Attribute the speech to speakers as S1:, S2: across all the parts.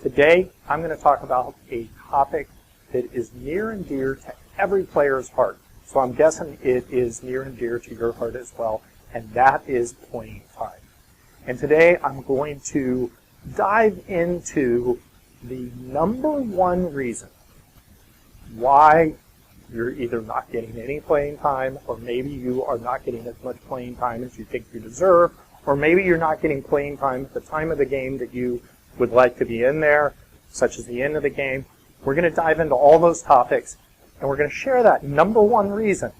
S1: Today, I'm going to talk about a topic that is near and dear to every player's heart. So I'm guessing it is near and dear to your heart as well, and that is playing time. And today, I'm going to dive into the number one reason why you're either not getting any playing time, or maybe you are not getting as much playing time as you think you deserve, or maybe you're not getting playing time at the time of the game that you would like to be in there, such as the end of the game. We're going to dive into all those topics, and we're going to share that number one reason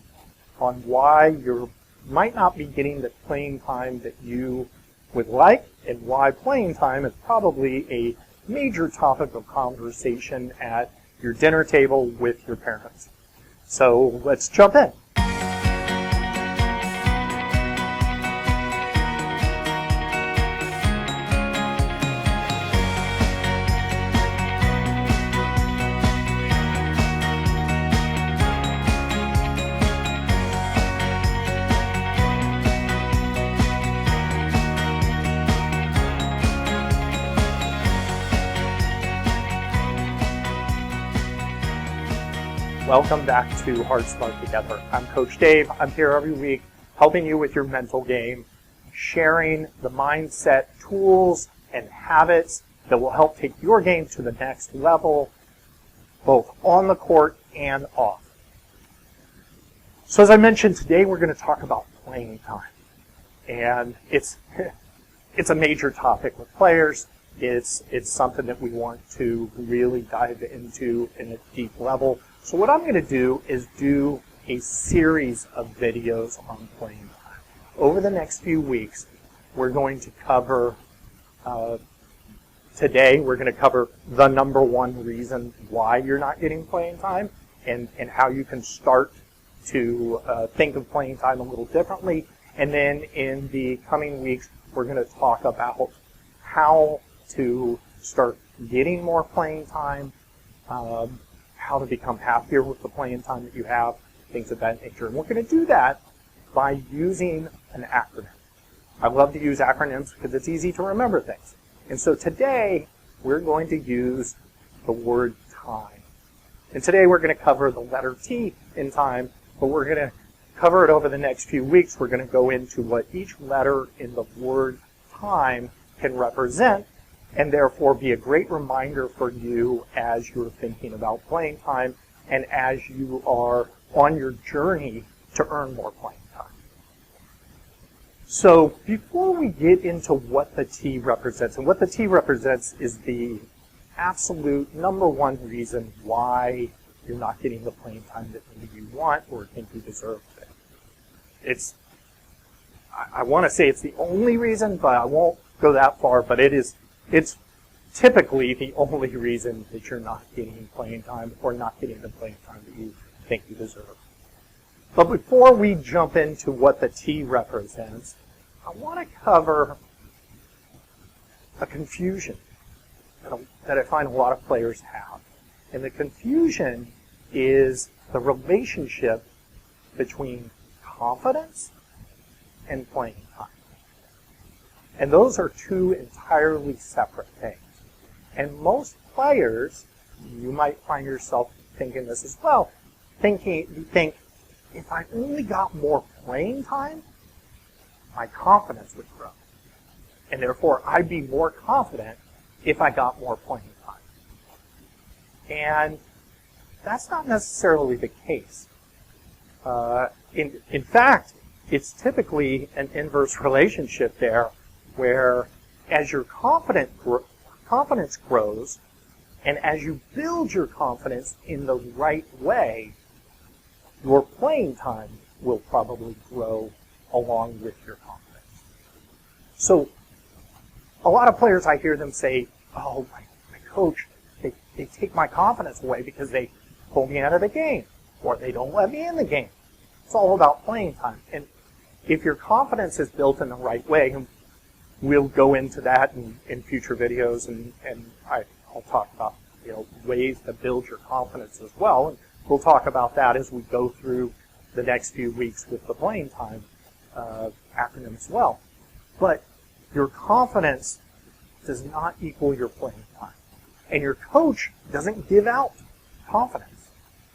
S1: on why you might not be getting the playing time that you would like, and why playing time is probably a major topic of conversation at your dinner table with your parents. So let's jump in. Welcome back to Hard Smart Together. I'm Coach Dave. I'm here every week helping you with your mental game, sharing the mindset tools and habits that will help take your game to the next level, both on the court and off. So as I mentioned, today we're going to talk about playing time. And it's a major topic with players. It's something that we want to really dive into in a deep level. So what I'm going to do is do a series of videos on playing time. Over the next few weeks, we're going to cover, today we're going to cover the number one reason why you're not getting playing time, and how you can start to think of playing time a little differently. And then in the coming weeks, we're going to talk about how to start getting more playing time, how to become happier with the playing time that you have, things of that nature. And we're going to do that by using an acronym. I love to use acronyms because it's easy to remember things. And so today, we're going to use the word time. And today we're going to cover the letter T in time, but we're going to cover it over the next few weeks. We're going to go into what each letter in the word time can represent, and therefore be a great reminder for you as you're thinking about playing time and as you are on your journey to earn more playing time. So before we get into what the T represents, and what the T represents is the absolute number one reason why you're not getting the playing time that maybe you want or think you deserve. I want to say it's the only reason, but I won't go that far, but it's typically the only reason that you're not getting playing time or not getting the playing time that you think you deserve. But before we jump into what the T represents, I want to cover a confusion that I find a lot of players have. And the confusion is the relationship between confidence and playing time. And those are two entirely separate things. And most players, you might find yourself thinking this as well, you think, if I only got more playing time, my confidence would grow. And therefore, I'd be more confident if I got more playing time. And that's not necessarily the case. In fact, it's typically an inverse relationship there, where as your confidence grows, and as you build your confidence in the right way, your playing time will probably grow along with your confidence. So a lot of players, I hear them say, oh, my coach, they take my confidence away because they pull me out of the game, or they don't let me in the game. It's all about playing time. And if your confidence is built in the right way, and we'll go into that in future videos, and I'll talk about ways to build your confidence as well. And we'll talk about that as we go through the next few weeks with the playing time acronym as well. But your confidence does not equal your playing time. And your coach doesn't give out confidence.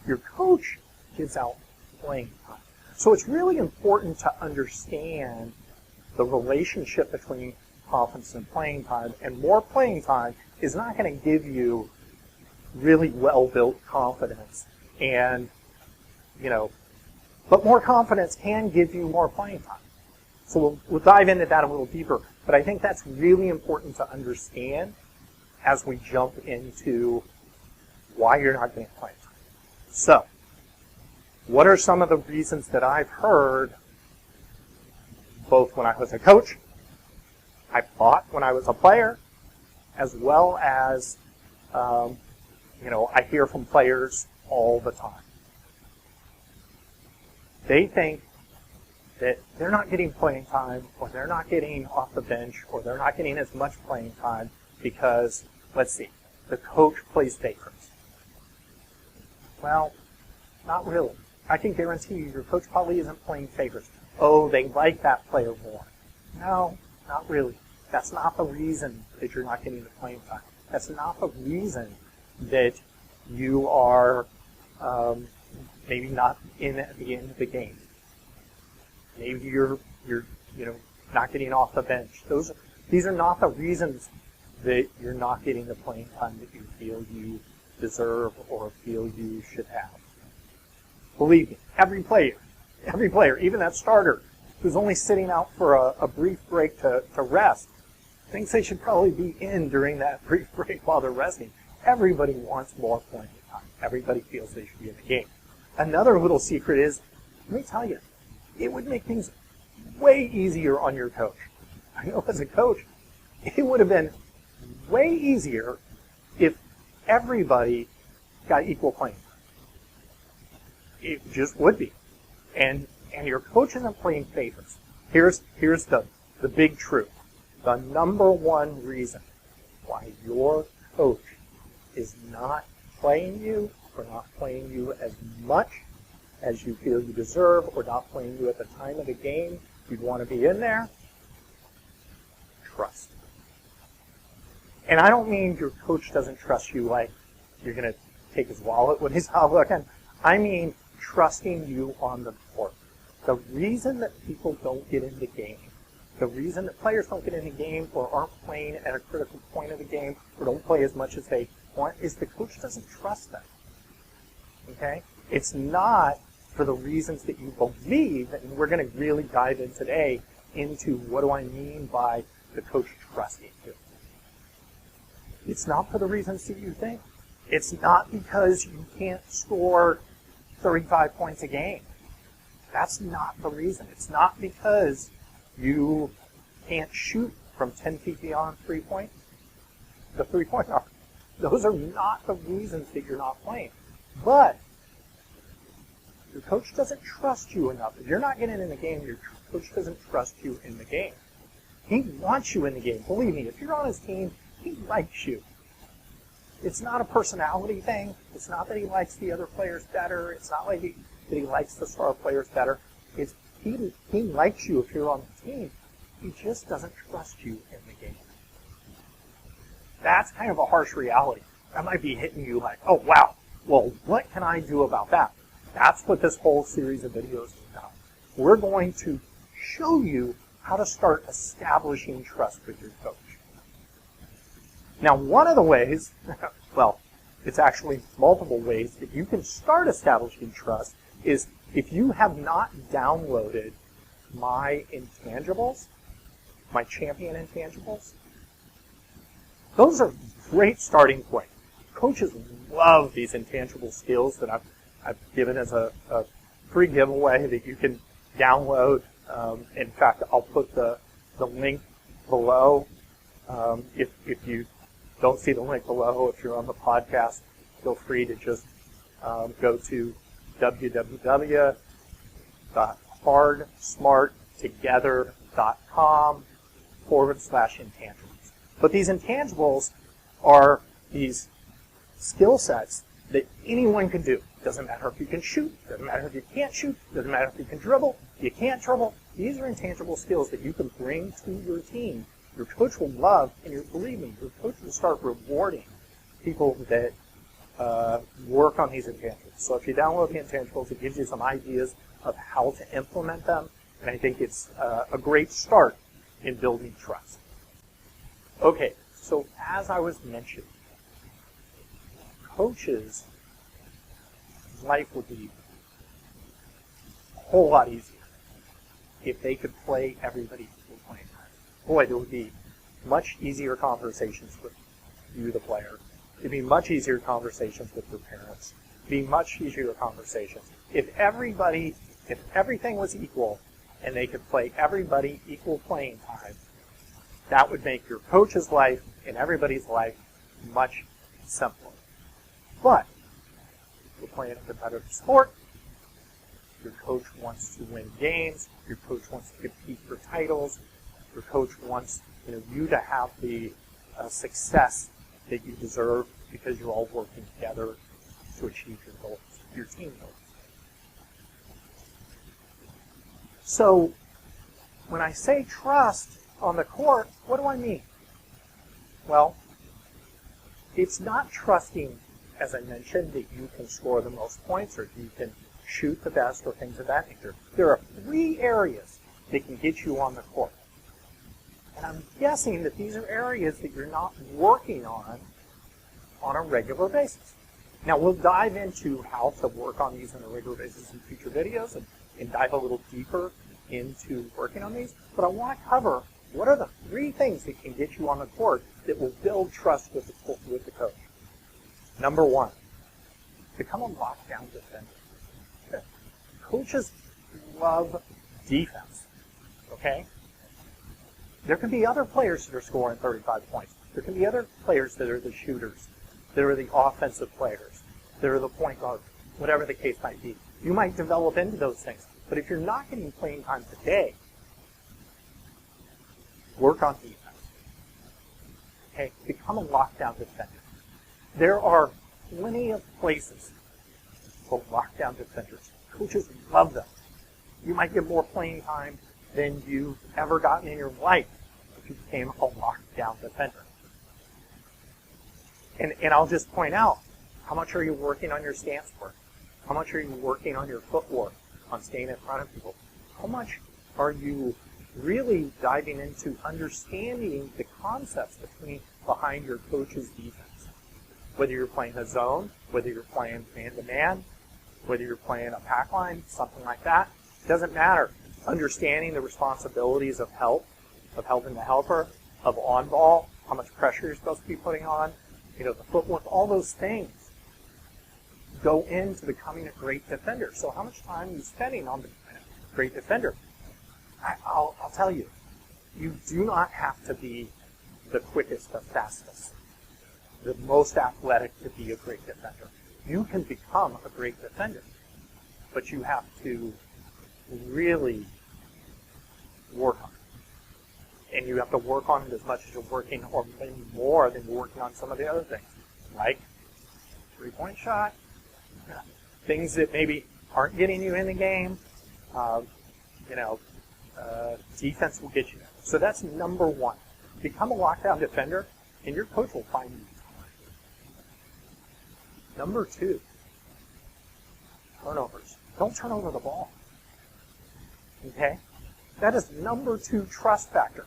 S1: Your coach gives out playing time. So it's really important to understand the relationship between confidence and playing time. And more playing time is not going to give you really well-built confidence. And, but more confidence can give you more playing time. So we'll dive into that a little deeper. But I think that's really important to understand as we jump into why you're not getting playing time. So, what are some of the reasons that I've heard, both when I was a coach, I thought when I was a player, as well as, I hear from players all the time. They think that they're not getting playing time, or they're not getting off the bench, or they're not getting as much playing time because, let's see, the coach plays favorites. Well, not really. I can guarantee you your coach probably isn't playing favorites. Oh, they like that player more. No, not really. That's not the reason that you're not getting the playing time. That's not the reason that you are maybe not in at the end of the game. Maybe you're not getting off the bench. These are not the reasons that you're not getting the playing time that you feel you deserve or feel you should have. Believe me, every player, even that starter who's only sitting out for a brief break to rest, thinks they should probably be in during that brief break while they're resting. Everybody wants more playing time. Everybody feels they should be in the game. Another little secret is, let me tell you, it would make things way easier on your coach. I know as a coach, it would have been way easier if everybody got equal playing time. It just would be. And your coach isn't playing favorites. Here's the big truth. The number one reason why your coach is not playing you, or not playing you as much as you feel you deserve, or not playing you at the time of the game you'd want to be in there, trust. And I don't mean your coach doesn't trust you like you're going to take his wallet when he's not looking. I mean trusting you on the court. The reason that people don't get in the game, the reason that players don't get in the game or aren't playing at a critical point of the game or don't play as much as they want is the coach doesn't trust them. Okay? It's not for the reasons that you believe, and we're going to really dive in today into what do I mean by the coach trusting you. It's not for the reasons that you think. It's not because you can't score 35 points a game. That's not the reason. It's not because you can't shoot from 10 feet beyond the three-point arc. Those are not the reasons that you're not playing. But your coach doesn't trust you enough. If you're not getting in the game, your coach doesn't trust you in the game. He wants you in the game. Believe me, if you're on his team, he likes you. It's not a personality thing. It's not that he likes the other players better. It's not like that he likes the star players better. It's he likes you if you're on the team. He just doesn't trust you in the game. That's kind of a harsh reality. That might be hitting you like, oh, wow, well, what can I do about that? That's what this whole series of videos is about. We're going to show you how to start establishing trust with your coach. Now, one of the ways, well, it's actually multiple ways that you can start establishing trust is if you have not downloaded my intangibles, my champion intangibles, those are a great starting point. Coaches love these intangible skills that I've given as a free giveaway that you can download. In fact, I'll put the link below. If you don't see the link below, if you're on the podcast, feel free to just go to www.hardsmarttogether.com/intangibles. But these intangibles are these skill sets that anyone can do. Doesn't matter if you can shoot, doesn't matter if you can't shoot, doesn't matter if you can dribble, you can't dribble. These are intangible skills that you can bring to your team. Your coach will love, and believe me, your coach will start rewarding people that work on these intangibles. So if you download the intangibles, it gives you some ideas of how to implement them, and I think it's a great start in building trust. Okay, so as I was mentioning, coaches' life would be a whole lot easier if they could play everybody equal playing time. Boy, there would be much easier conversations with you, the player. It'd be much easier conversations with your parents. It'd be much easier conversations. If everything was equal and they could play everybody equal playing time, that would make your coach's life and everybody's life much simpler. But you're playing a competitive sport. Your coach wants to win games. Your coach wants to compete for titles. Your coach wants you to have the success that you deserve because you're all working together to achieve your goals, your team goals. So when I say trust on the court, what do I mean? Well, it's not trusting, as I mentioned, that you can score the most points or you can shoot the best or things of that nature. There are 3 areas that can get you on the court. And I'm guessing that these are areas that you're not working on a regular basis. Now, we'll dive into how to work on these on a regular basis in future videos and dive a little deeper into working on these. But I want to cover what are the 3 things that can get you on the court that will build trust with the coach. Number 1, become a lockdown defender. Coaches love defense, okay? There can be other players that are scoring 35 points. There can be other players that are the shooters, that are the offensive players, that are the point guard, whatever the case might be. You might develop into those things. But if you're not getting playing time today, work on defense. Okay, become a lockdown defender. There are plenty of places for lockdown defenders. Coaches love them. You might get more playing time than you've ever gotten in your life if you became a lockdown defender. And I'll just point out, how much are you working on your stance work? How much are you working on your footwork, on staying in front of people? How much are you really diving into understanding the concepts behind your coach's defense? Whether you're playing a zone, whether you're playing man-to-man, whether you're playing a pack line, something like that, doesn't matter. Understanding the responsibilities of help, of helping the helper, of on ball, how much pressure you're supposed to be putting on, the footwork, all those things go into becoming a great defender. So how much time are you spending on becoming a great defender? I'll tell you, you do not have to be the quickest, the fastest, the most athletic to be a great defender. You can become a great defender, but you have to really work on it. And you have to work on it as much as you're working, or maybe more than you're working on some of the other things, like 3-point shot, things that maybe aren't getting you in the game. Defense will get you there. So that's number 1. Become a lockdown defender, and your coach will find you time. Number 2, turnovers. Don't turn over the ball. Okay? That is number 2 trust factor.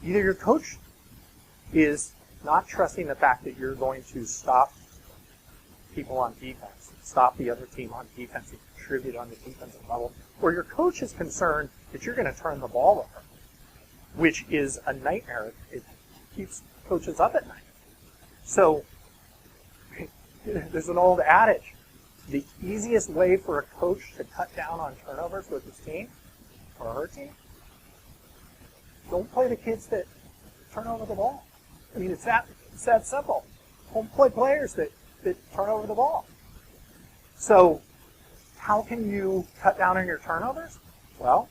S1: Either your coach is not trusting the fact that you're going to stop people on defense, stop the other team on defense, and contribute on the defensive level, or your coach is concerned that you're going to turn the ball over, which is a nightmare. It keeps coaches up at night. So there's an old adage. The easiest way for a coach to cut down on turnovers with his team or her team, don't play the kids that turn over the ball. I mean, it's that simple. Don't play players that turn over the ball. So how can you cut down on your turnovers? Well,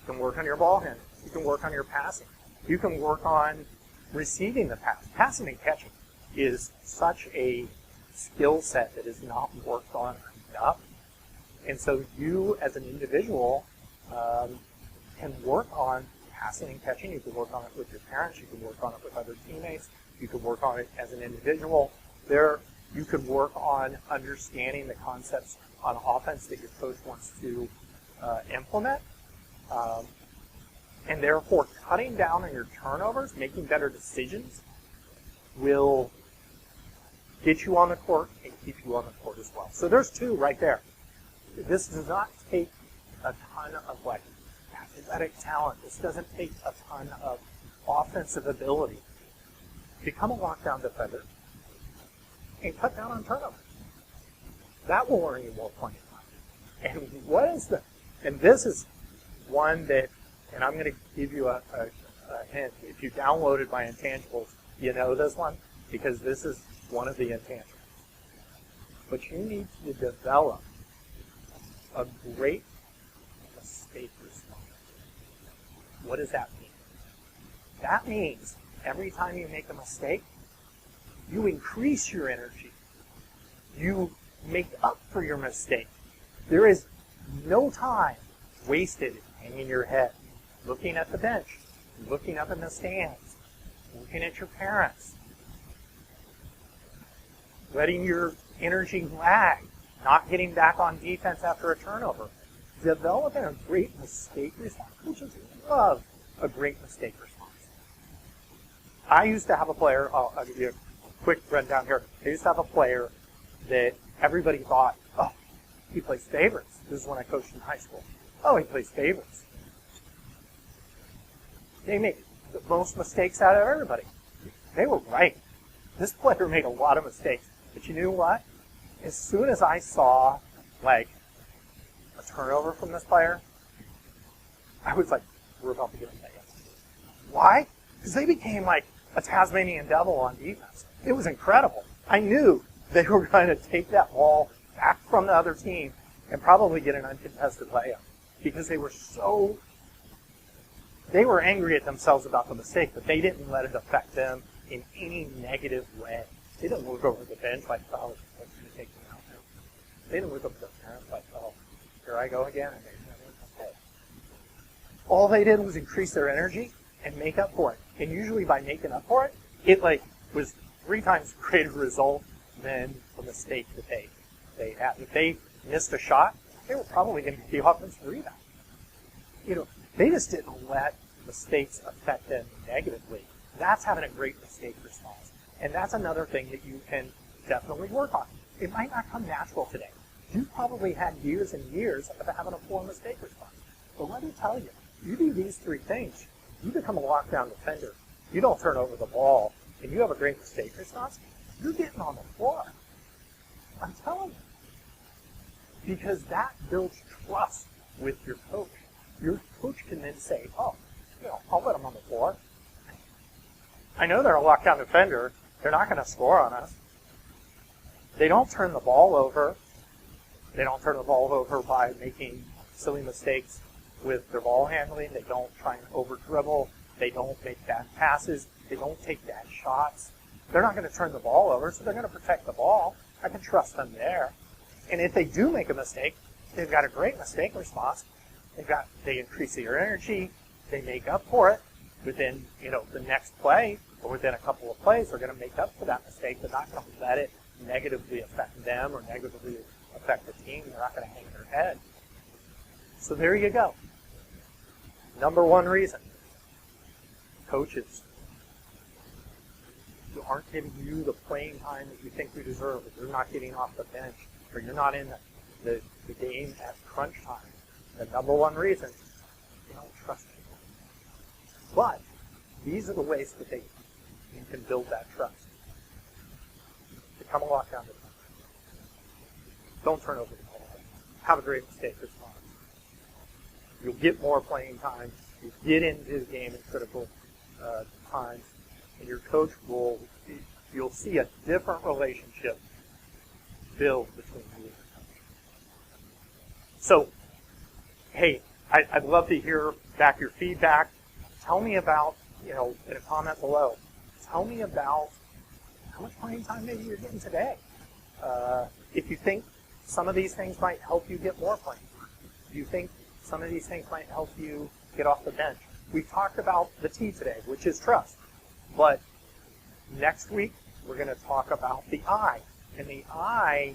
S1: you can work on your ball handling. You can work on your passing. You can work on receiving the pass. Passing and catching is such a skill set that is not worked on enough. And so you, as an individual, can work on passing and catching. You could work on it with your parents. You could work on it with other teammates. You could work on it as an individual. You could work on understanding the concepts on offense that your coach wants to implement. And therefore, cutting down on your turnovers, making better decisions, will get you on the court and keep you on the court as well. So there's two right there. This does not take a ton of athletic talent. This doesn't take a ton of offensive ability. Become a lockdown defender and cut down on turnovers. That will earn you more playing time. And this is one that, and I'm going to give you a hint. If you downloaded my intangibles, you know this one, because this is one of the intangibles. But you need to develop a great mistake response. What does that mean? That means every time you make a mistake, you increase your energy. You make up for your mistake. There is no time wasted hanging your head, looking at the bench, looking up in the stands, looking at your parents, letting your energy lag, not getting back on defense after a turnover. Developing a great mistake response. Coaches love a great mistake response. I used to have a player, I'll give you a quick rundown here. I used to have a player that everybody thought, oh, he plays favorites. This is when I coached in high school. Oh, he plays favorites. They make the most mistakes out of everybody. They were right. This player made a lot of mistakes. But you know what? As soon as I saw, like, a turnover from this player, I was like, we're about to get a layup. Why? Because they became like a Tasmanian devil on defense. It was incredible. I knew they were going to take that ball back from the other team and probably get an uncontested layup because they were angry at themselves about the mistake, but they didn't let it affect them in any negative way. They didn't look over the bench like, oh, what's going to take me out now? They didn't look over the parents like, oh, here I go again. All they did was increase their energy and make up for it. And usually by making up for it, it was 3 times greater result than the mistake that they had. If they missed a shot, they were probably going to get the offensive rebound. They just didn't let mistakes affect them negatively. That's having a great mistake response. And that's another thing that you can definitely work on. It might not come natural today. You've probably had years and years of having a poor mistake response. But let me tell you, you do these 3 things, you become a lockdown defender. You don't turn over the ball, and you have a great mistake response, you're getting on the floor. I'm telling you. Because that builds trust with your coach. Your coach can then say, oh, I'll let them on the floor. I know they're a lockdown defender. They're not going to score on us. They don't turn the ball over. They don't turn the ball over by making silly mistakes with their ball handling. They don't try and over-dribble. They don't make bad passes. They don't take bad shots. They're not going to turn the ball over, so they're going to protect the ball. I can trust them there. And if they do make a mistake, they've got a great mistake response. They increase their energy. They make up for it within, the next play or within a couple of plays. They're going to make up for that mistake. They're not going to let it negatively affect them or negatively affect the team. They're not going to hang their head. So there you go. Number 1 reason. Coaches who aren't giving you the playing time that you think you deserve, if you're not getting off the bench, or you're not in the game at crunch time. The number 1 reason, they don't trust you. But these are the ways that you can build that trust. Become a lockdown defender. Don't turn over the ball. Have a great mistake response. You'll get more playing time. You get into the game in critical times, and your coach you'll see a different relationship build between you and your coach. So, hey, I'd love to hear back your feedback. Tell me about, in a comment below, tell me about how much playing time maybe you're getting today. If you think some of these things might help you get more playing time. If you think some of these things might help you get off the bench we've talked about the T today, which is trust. But next week, we're going to talk about the I. And the I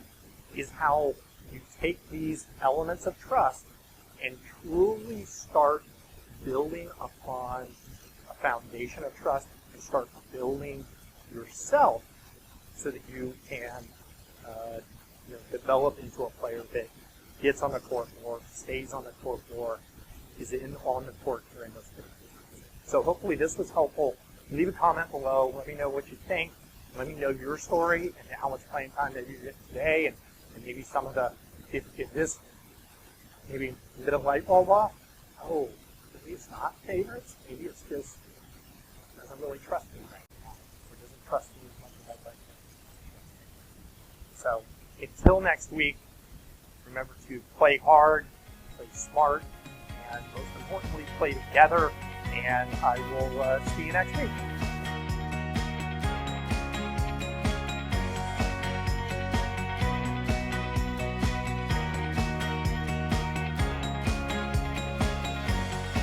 S1: is how you take these elements of trust and truly start building upon a foundation of trust and start building yourself so that you can develop into a player that gets on the court more, stays on the court more, is on the court during those games. So hopefully this was helpful. Leave a comment below. Let me know what you think. Let me know your story and how much playing time that you get today, and maybe some of the, if this maybe a bit of light bulb off. Oh, maybe it's not favorites. Maybe it's just doesn't really trust me right now, or doesn't trust me as much as I'd like to. So until next week, remember to play hard, play smart, and most importantly, play together. And I will see you next week.